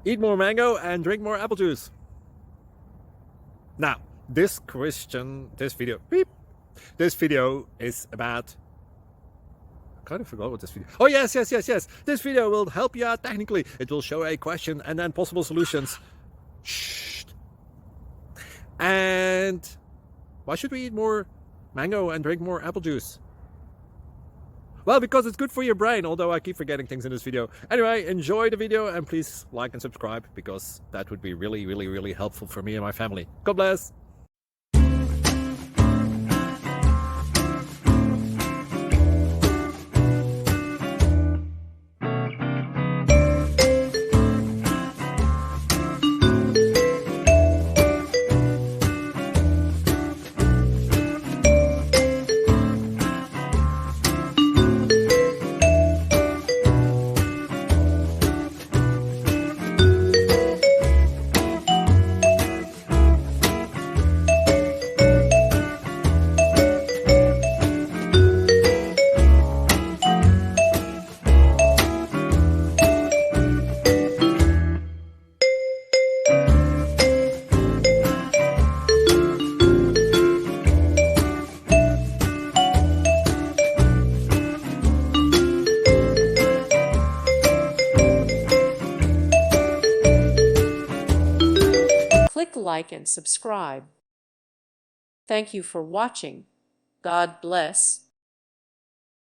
Eat more mango and drink more apple juice. Now, this video is about, I kind of forgot what this video. Oh, yes. This video will help you out technically. It will show a question and then possible solutions. Shh. And why should we eat more mango and drink more apple juice? Well, because it's good for your brain, although I keep forgetting things in this video. Anyway, enjoy the video and please like and subscribe, because that would be really helpful for me and my family. God bless. Click like and subscribe. Thank you for watching. God bless.